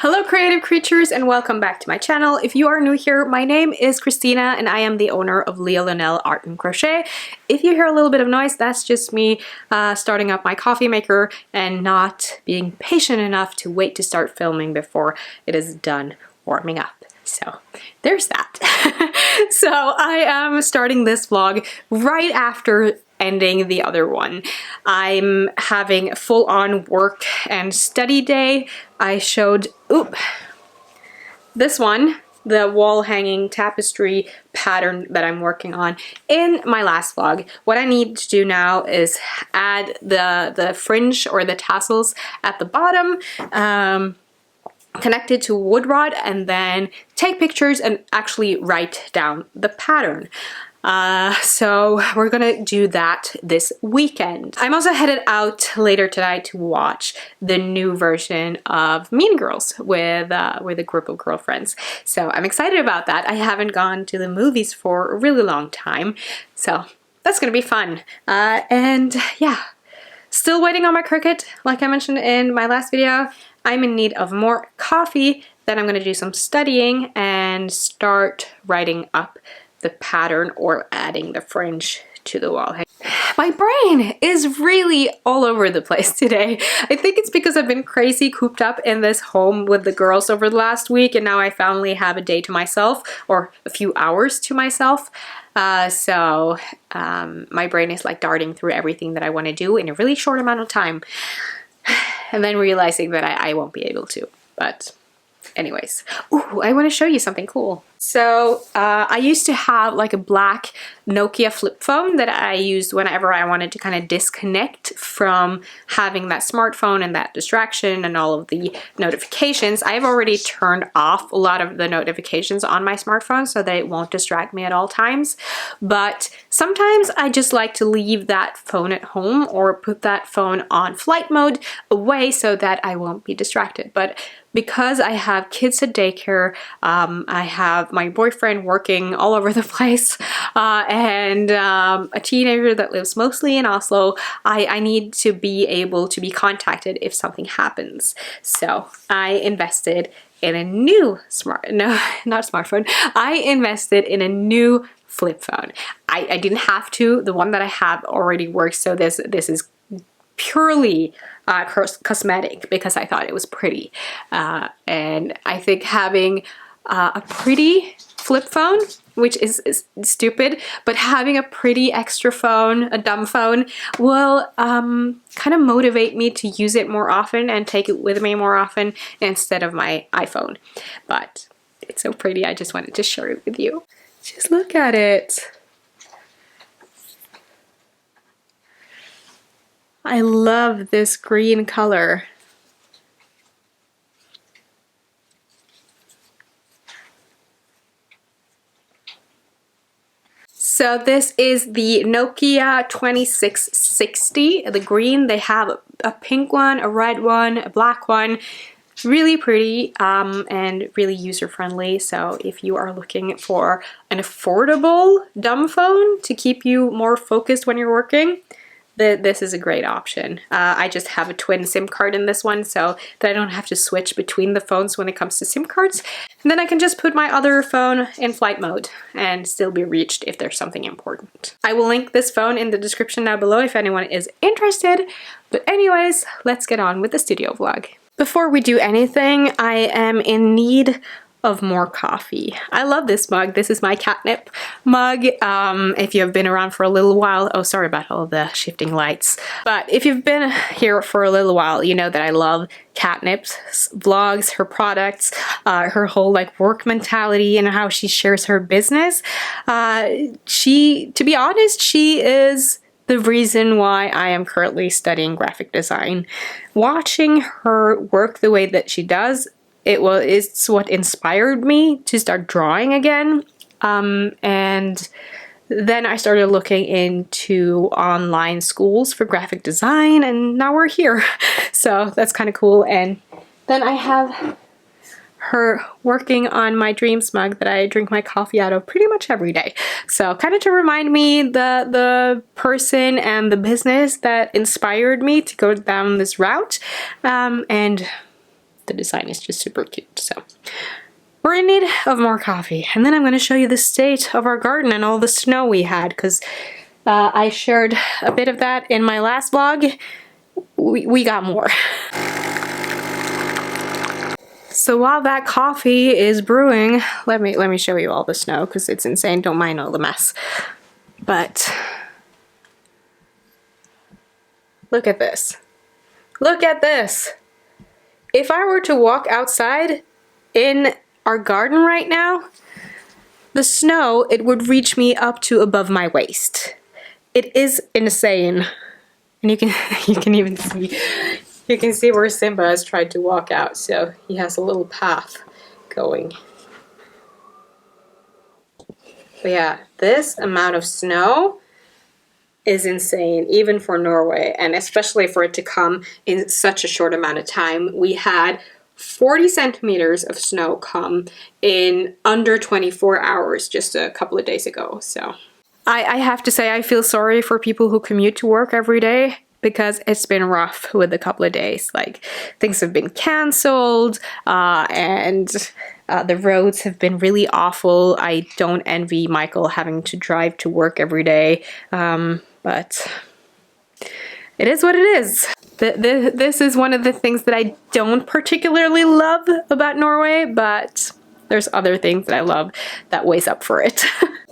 Hello creative creatures and welcome back to my channel. If you are new here, my name is Christina and I am the owner of Leah Linnell Art and Crochet. If you hear a little bit of noise, that's just me starting up my coffee maker and not being patient enough to wait to start filming before it is done warming up. So there's that. So I am starting this vlog right after ending the other one. I'm having a full-on work and study day. I showed, this one, the wall hanging tapestry pattern that I'm working on in my last vlog. What I need to do now is add the fringe or the tassels at the bottom, connected to wood rod, and then take pictures and actually write down the pattern. So we're gonna do that this weekend. I'm also headed out later tonight to watch the new version of Mean Girls with a group of girlfriends. So I'm excited about that. I haven't gone to the movies for a really long time, so that's gonna be fun. And yeah, still waiting on my Cricut, like I mentioned in my last video. I'm in need of more coffee, then I'm gonna do some studying and start writing up the pattern or adding the fringe to the wall. My brain is really all over the place today. I think it's because I've been crazy cooped up in this home with the girls over the last week, and now I finally have a day to myself, or a few hours to myself. So my brain is like darting through everything that I want to do in a really short amount of time, and then realizing that I won't be able to. But anyways, ooh, I want to show you something cool. So I used to have like a black Nokia flip phone that I used whenever I wanted to kind of disconnect from having that smartphone and that distraction and all of the notifications. I've already turned off a lot of the notifications on my smartphone so that it won't distract me at all times. But sometimes I just like to leave that phone at home or put that phone on flight mode away so that I won't be distracted. But because I have kids at daycare, I have my boyfriend working all over the place, and a teenager that lives mostly in Oslo, I need to be able to be contacted if something happens. So I invested in a new I invested in a new flip phone. I didn't have to. The one that I have already works, so this is purely cosmetic because I thought it was pretty, and I think having a pretty flip phone, which is stupid, but having a pretty extra phone, a dumb phone, will kind of motivate me to use it more often and take it with me more often instead of my iPhone. But it's so pretty, I just wanted to share it with you. Just look at it. I love this green color. So this is the Nokia 2660, the green. They have a pink one, a red one, a black one. Really pretty and really user-friendly. So if you are looking for an affordable dumb phone to keep you more focused when you're working, this is a great option. I just have a twin SIM card in this one so that I don't have to switch between the phones when it comes to SIM cards. And then I can just put my other phone in flight mode and still be reached if there's something important. I will link this phone in the description down below if anyone is interested. But anyways, let's get on with the studio vlog. Before we do anything, I am in need of more coffee. I love this mug. This is my catnip mug. If you have been around for a little while, oh, sorry about all the shifting lights. But if you've been here for a little while, you know that I love Catnip's vlogs, her products, her whole like work mentality and how she shares her business. To be honest, she is the reason why I am currently studying graphic design. Watching her work the way that she does, it's what inspired me to start drawing again. And then I started looking into online schools for graphic design, and now we're here. So that's kind of cool. And then I have her working on my dreams mug that I drink my coffee out of pretty much every day. So kind of to remind me the person and the business that inspired me to go down this route. And the design is just super cute. So we're in need of more coffee. And then I'm going to show you the state of our garden and all the snow we had, because I shared a bit of that in my last vlog. We got more. So while that coffee is brewing, let me show you all the snow, because it's insane. Don't mind all the mess. But look at this. Look at this. If I were to walk outside in our garden right now, the snow, it would reach me up to above my waist. It is insane. And you can even see, you can see where Simba has tried to walk out, so he has a little path going. But yeah, this amount of snow is insane, even for Norway, and especially for it to come in such a short amount of time. We had 40 centimeters of snow come in under 24 hours just a couple of days ago. So I have to say, I feel sorry for people who commute to work every day, because it's been rough with a couple of days. Like, things have been canceled, and the roads have been really awful. I don't envy Michael having to drive to work every day, but it is what it is. This is one of the things that I don't particularly love about Norway, but there's other things that I love that weighs up for it.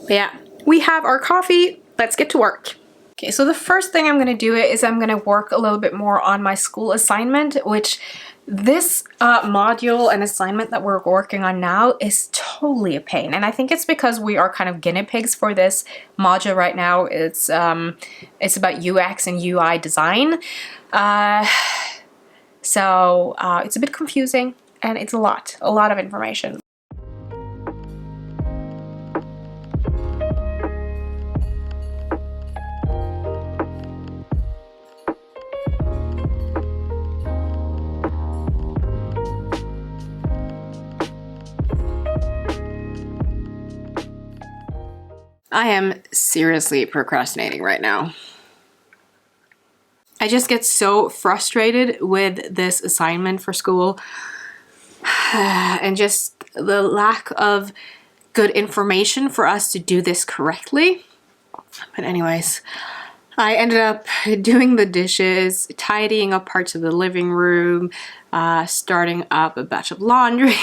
Yeah, we have our coffee. Let's get to work. Okay, so the first thing I'm going to do is I'm going to work a little bit more on my school assignment, which this module and assignment that we're working on now is totally a pain. And I think it's because we are kind of guinea pigs for this module right now. It's about UX and UI design. So it's a bit confusing, and it's a lot of information. I am seriously procrastinating right now. I just get so frustrated with this assignment for school and just the lack of good information for us to do this correctly. But anyways, I ended up doing the dishes, tidying up parts of the living room, starting up a batch of laundry.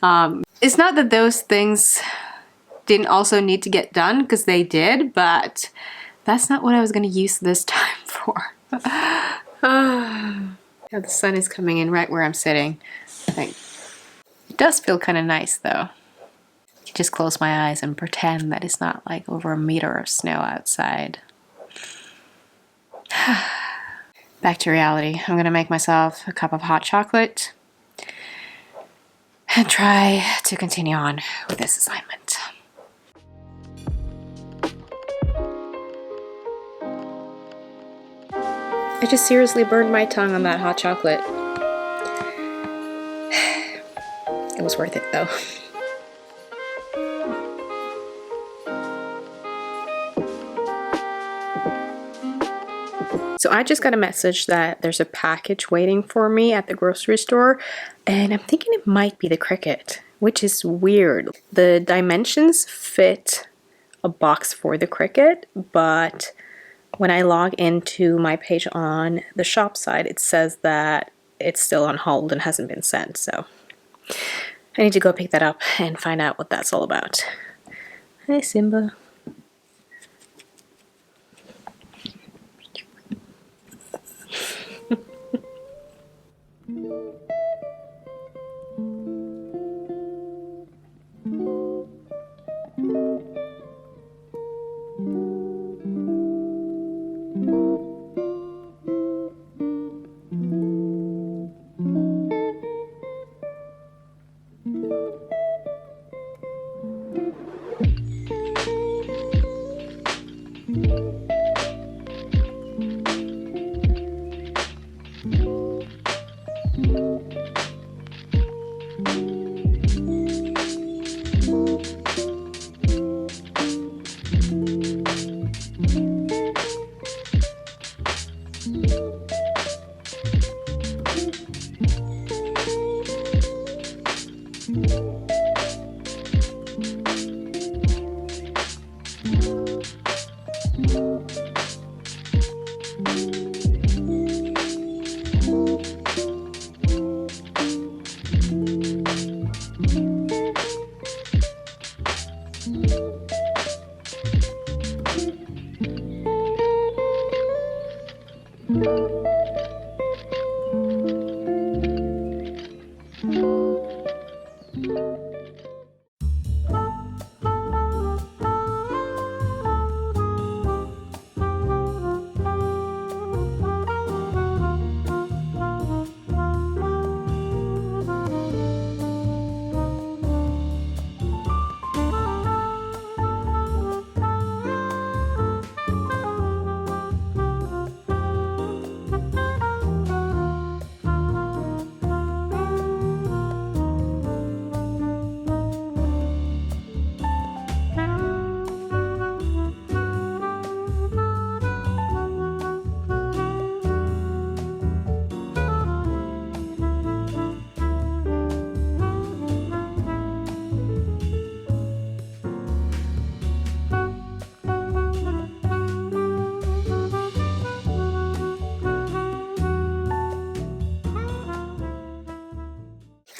It's not that those things didn't also need to get done, because they did, but that's not what I was going to use this time for. Yeah, the sun is coming in right where I'm sitting. Like, it does feel kind of nice though. Just close my eyes and pretend that it's not like over a meter of snow outside. Back to reality. I'm going to make myself a cup of hot chocolate and try to continue on with this assignment. I just seriously burned my tongue on that hot chocolate. It was worth it though. So I just got a message that there's a package waiting for me at the grocery store, and I'm thinking it might be the Cricut, which is weird. The dimensions fit a box for the Cricut, but when I log into my page on the shop side, it says that it's still on hold and hasn't been sent. So I need to go pick that up and find out what that's all about. Hi, Simba.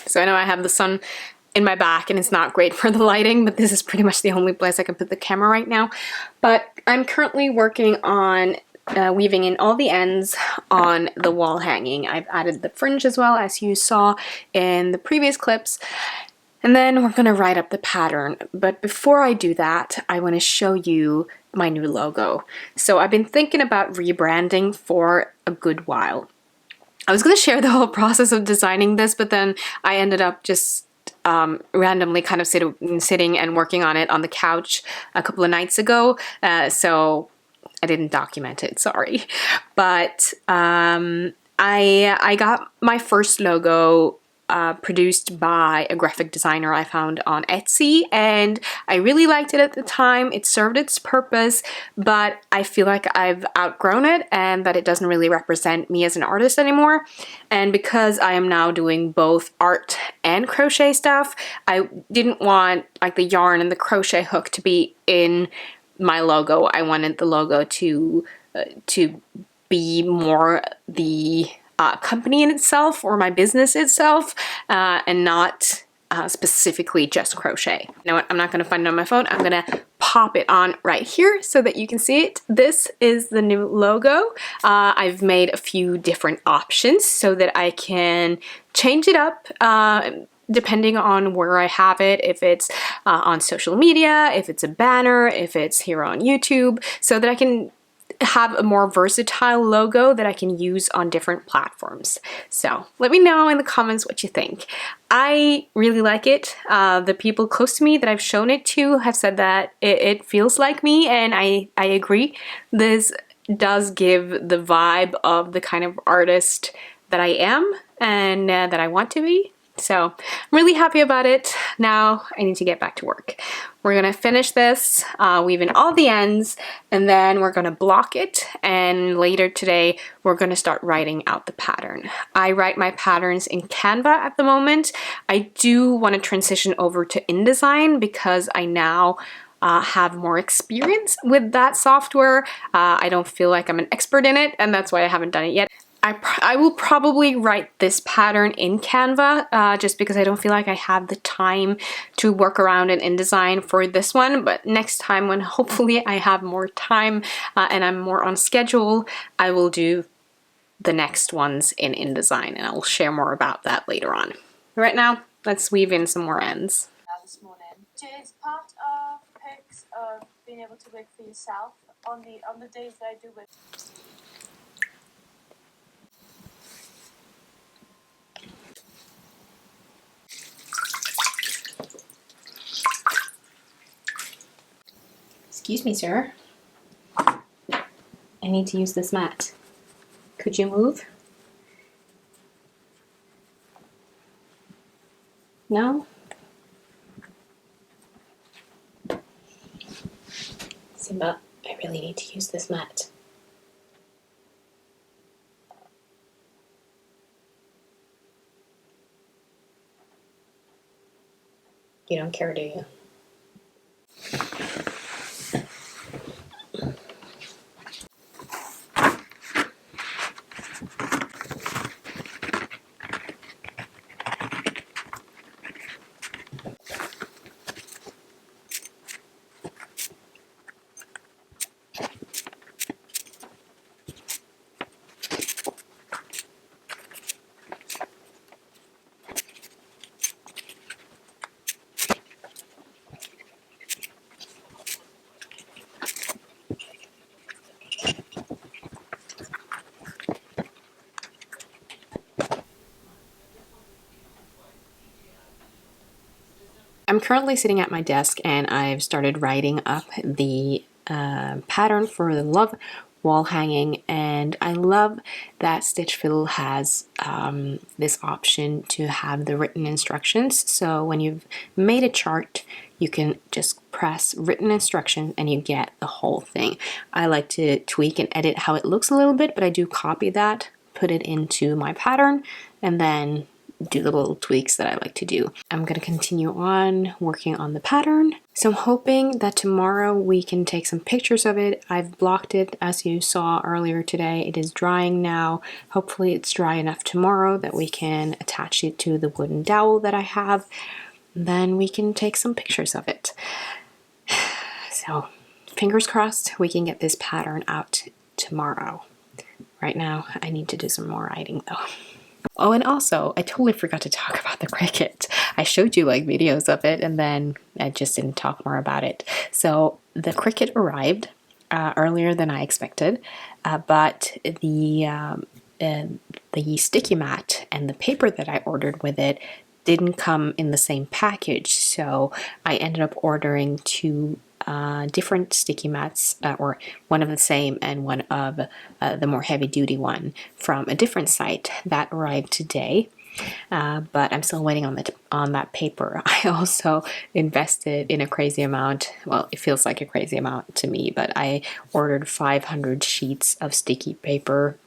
So I know I have the sun in my back and it's not great for the lighting, but this is pretty much the only place I can put the camera right now. But I'm currently working on weaving in all the ends on the wall hanging. I've added the fringe as well, as you saw in the previous clips. And then we're gonna write up the pattern. But before I do that, I wanna show you my new logo. So I've been thinking about rebranding for a good while. I was gonna share the whole process of designing this, but then I ended up just randomly kind of sitting and working on it on the couch a couple of nights ago. So I didn't document it, sorry. But I got my first logo produced by a graphic designer I found on Etsy, and I really liked it at the time. It served its purpose, but I feel like I've outgrown it and that it doesn't really represent me as an artist anymore. And because I am now doing both art and crochet stuff, I didn't want like the yarn and the crochet hook to be in my logo. I wanted the logo to be more the company in itself or my business itself, and not specifically just crochet. You know what, I'm not gonna find it on my phone. I'm gonna pop it on right here so that you can see it. This is the new logo. I've made a few different options so that I can change it up depending on where I have it, if it's on social media, if it's a banner, if it's here on YouTube, so that I can have a more versatile logo that I can use on different platforms. So let me know in the comments what you think. I really like it. The people close to me that I've shown it to have said that it feels like me, and I agree. This does give the vibe of the kind of artist that I am and that I want to be. So I'm really happy about it. Now I need to get back to work. We're gonna finish this, weave in all the ends, and then we're gonna block it, and later today we're gonna start writing out the pattern. I write my patterns in Canva at the moment. I do want to transition over to InDesign because I now have more experience with that software. I don't feel like I'm an expert in it, and that's why I haven't done it yet. I will probably write this pattern in Canva just because I don't feel like I have the time to work around in InDesign for this one. But next time, when hopefully I have more time and I'm more on schedule, I will do the next ones in InDesign, and I'll share more about that later on. Right now, let's weave in some more ends. This morning, which is part of perks of being able to work for yourself on the days that I do work. Excuse me, sir. I need to use this mat. Could you move? No? Simba, I really need to use this mat. You don't care, do you? I'm currently sitting at my desk and I've started writing up the pattern for the love wall hanging, and I love that Stitch Fiddle has this option to have the written instructions. So when you've made a chart, you can just press written instructions and you get the whole thing. I like to tweak and edit how it looks a little bit, but I do copy that, put it into my pattern, and then do the little tweaks that I like to do. I'm going to continue on working on the pattern. So I'm hoping that tomorrow we can take some pictures of it. I've blocked it as you saw earlier today. It is drying now. Hopefully it's dry enough tomorrow that we can attach it to the wooden dowel that I have. Then we can take some pictures of it. So fingers crossed we can get this pattern out tomorrow. Right now I need to do some more writing though. Oh, and also, I totally forgot to talk about the Cricut. I showed you like videos of it and then I just didn't talk more about it. So the Cricut arrived earlier than I expected, but the sticky mat and the paper that I ordered with it didn't come in the same package. So I ended up ordering two different sticky mats, or one of the same and one of the more heavy-duty one from a different site that arrived today. But I'm still waiting on that paper. I also invested in a crazy amount. Well, it feels like a crazy amount to me, but I ordered 500 sheets of sticky paper.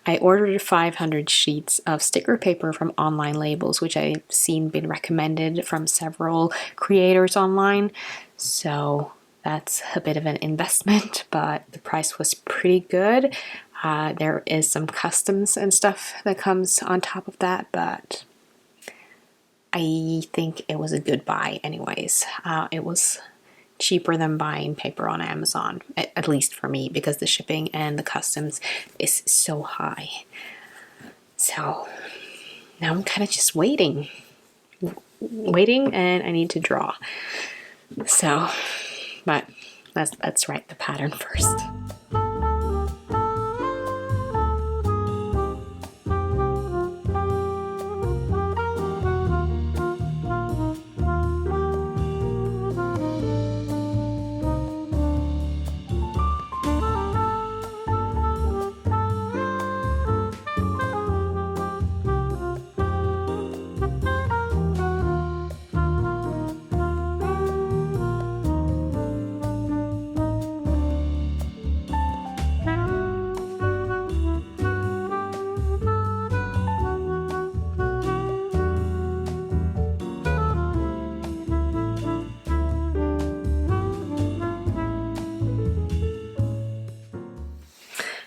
I ordered 500 sheets of sticker paper from online labels, which I've seen been recommended from several creators online. So that's a bit of an investment, but the price was pretty good. There is some customs and stuff that comes on top of that, but I think it was a good buy anyways. It was cheaper than buying paper on Amazon, at least for me, because the shipping and the customs is so high. So now I'm kind of just waiting and I need to draw. So, but let's write the pattern first.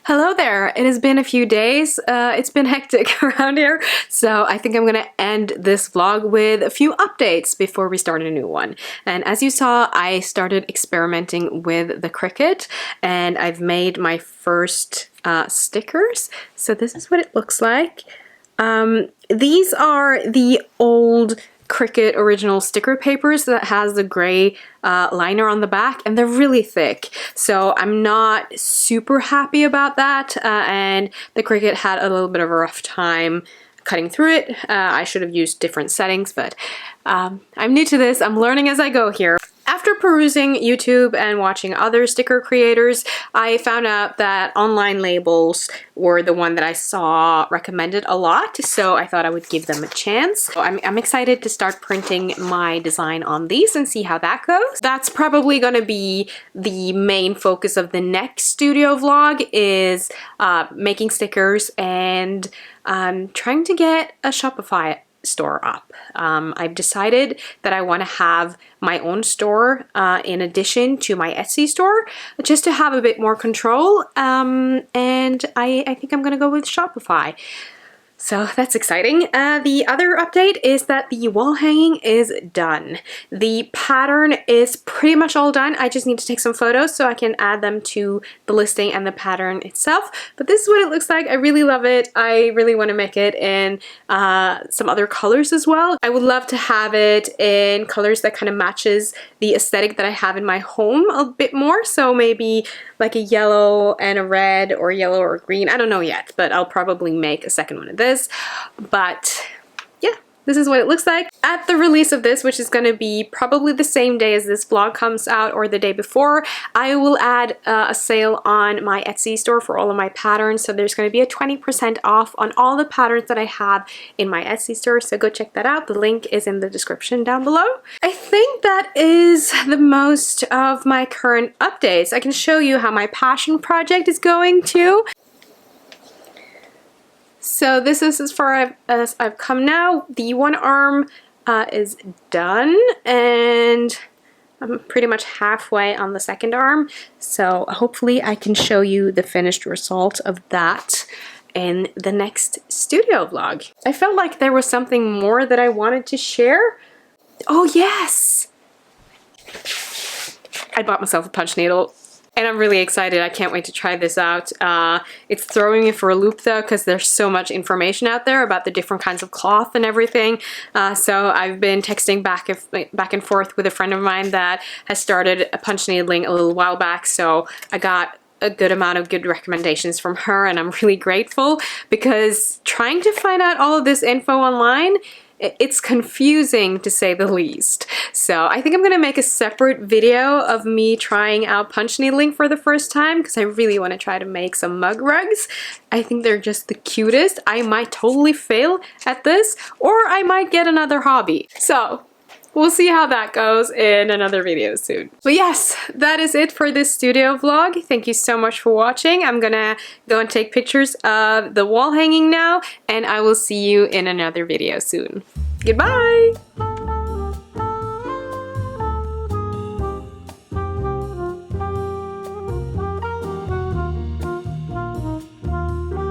Hello there. It has been a few days. It's been hectic around here, so I think I'm gonna end this vlog with a few updates before we start a new one. And as you saw, I started experimenting with the Cricut and I've made my first stickers. So this is what it looks like. These are the old Cricut original sticker papers that has the gray liner on the back, and they're really thick, so I'm not super happy about that, and the Cricut had a little bit of a rough time cutting through it. I should have used different settings, but I'm new to this. I'm learning as I go here. After perusing YouTube and watching other sticker creators, I found out that online labels were the one that I saw recommended a lot, so I thought I would give them a chance. So I'm excited to start printing my design on these and see how that goes. That's probably going to be the main focus of the next studio vlog, is making stickers and trying to get a Shopify store up. I've decided that I want to have my own store in addition to my Etsy store, just to have a bit more control, and I think I'm gonna go with Shopify. So that's exciting. The other update is that the wall hanging is done. The pattern is pretty much all done. I just need to take some photos so I can add them to the listing and the pattern itself. But this is what it looks like. I really love it. I really want to make it in some other colors as well. I would love to have it in colors that kind of matches the aesthetic that I have in my home a bit more. So maybe like a yellow and a red, or yellow or green. I don't know yet, but I'll probably make a second one of this. But yeah, this is what it looks like. At the release of this, which is going to be probably the same day as this vlog comes out or the day before, I will add a sale on my Etsy store for all of my patterns. So there's going to be a 20% off on all the patterns that I have in my Etsy store. So go check that out. The link is in the description down below. I think that is the most of my current updates. I can show you how my passion project is going too. So this is as far as I've come now. The one arm is done, and I'm pretty much halfway on the second arm, so hopefully I can show you the finished result of that in the next studio vlog. I felt like there was something more that I wanted to share. Oh yes! I bought myself a punch needle. And I'm really excited. I can't wait to try this out. It's throwing me for a loop though, because there's so much information out there about the different kinds of cloth and everything. So I've been texting back and forth with a friend of mine that has started a punch needling a little while back. So I got a good amount of good recommendations from her, and I'm really grateful, because trying to find out all of this info online, it's confusing to say the least. So I think I'm gonna make a separate video of me trying out punch needling for the first time, because I really want to try to make some mug rugs. I think they're just the cutest. I might totally fail at this, or I might get another hobby. So we'll see how that goes in another video soon. But yes, that is it for this studio vlog. Thank you so much for watching. I'm gonna go and take pictures of the wall hanging now, and I will see you in another video soon. Goodbye!